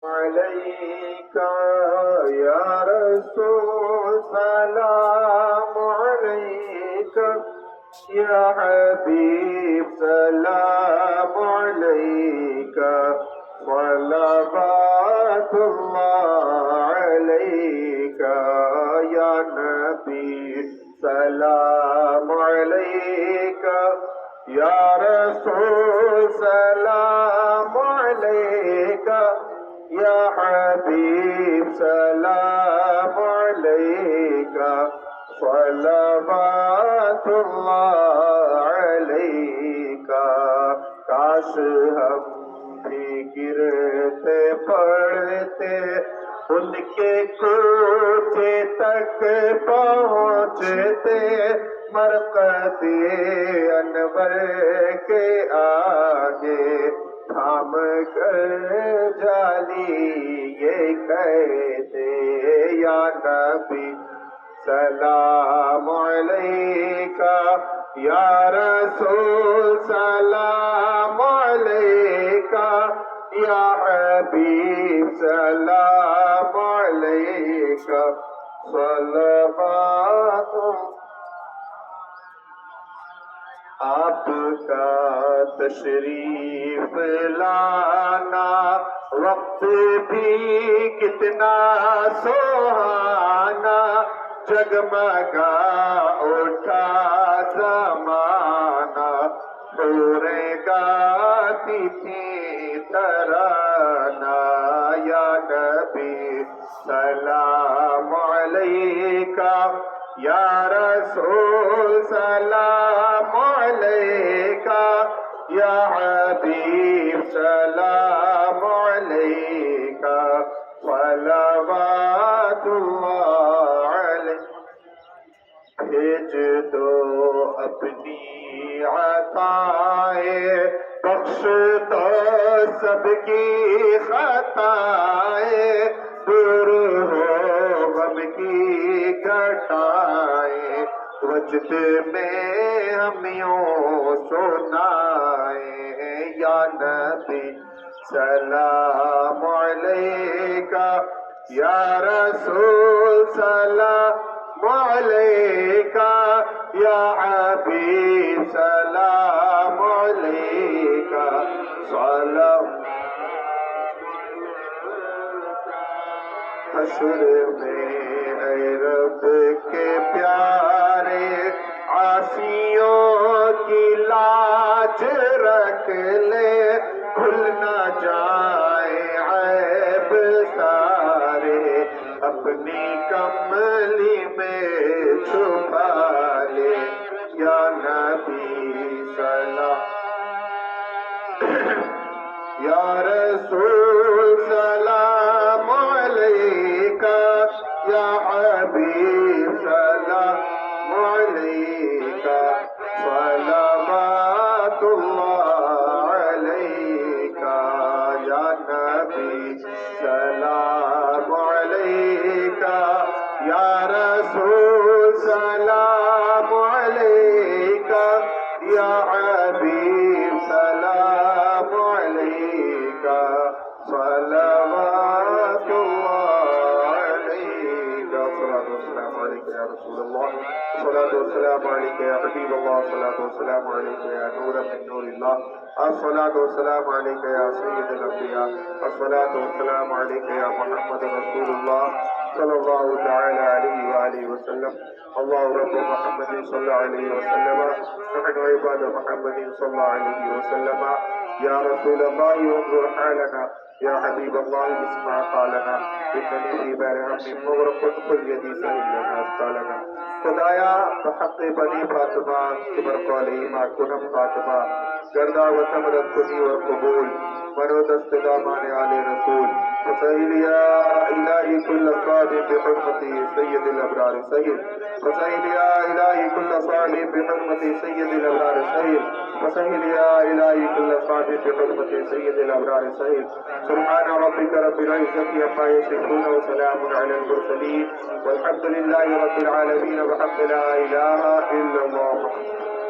عليك يا رسول سلام عليك يا حبيب سلام عليك صلوات الله عليك يا نبي سلام عليك يا رسول سلام عليك يا حبيب سلام عليك صلوات الله عليك کاش ہم بھی گرتے پڑتے ان کے کوچے تک پہنچتے مرقد انور کے آگے تھام کر جالی یہ کہتے یا نبی سلام علیکہ یا رسول سلام علیکہ یا حبیب سلام علیکہ صلوات آپ کا تشریف لانا وقت بھی کتنا سہانا جگمگا اٹھا زمانہ حوریں گاتی تھی ترانہ یا نبی سلام علیکہ یا رسول سلام علیکہ یا حبیب سلام علیکہ صلوات اللہ علیکہ بھیج دو اپنی عطائیں بخش دو سب کی خطائیں دور ہو غم کی گھٹائیں وجد میں ہم یوں سنائیں یا نبی سلام علیکہ یا رسول سلام علیکہ یا حبیب سلام علیکہ سلام حشر میں اے رب کے پیارے عاصیوں کی لاج رکھ لے کھل نہ جائے عیب سارے اپنی کملی میں چھپا لے یا نبی سلام یا رسول سلام علیکہ یا حبیب سلام علیکہ صلوات اللہ علیکہ یا نبی سلام علیکہ یا رسول سلام علیکہ یا حبیب سلام علیکہ صلوات اللہ علیکہ السلام علیکم یا رسول اللہ الصلاة والسلام عليك يا حبيب الله الصلاة والسلام عليك يا نور من نور الله الصلاة والسلام عليك يا سيد الأنبياء الصلاة والسلام عليك يا محمد رسول الله صلى الله تعالى عليه وآله وسلم الله رب محمد صلى الله عليه وسلم نحن عباد محمد صلى الله عليه وسلم يا رسول الله انظر حالنا يا حبيب الله اسمع قالنا إنني في بار هم مغرق خذ يدي سهل لنا أسقالنا خدایا بحق بنی فاطمہ کبر علیہما کنم فاطمہ گردہ و ثمرت کنی و قبول منو دست دامان آل رسول فسہل یا الہی کل صادق بحرمتی سید الابرار سید فسہل یا الہی کل صادق بحرمتی سید الابرار سید فسہل یا الہی کل صادق بحرمتی سید الابرار سید سبحان ربک رب العزت عما یصفون وسلام علی المرسلین والحمد للہ رب العالمین بحق لا الہ الا اللہ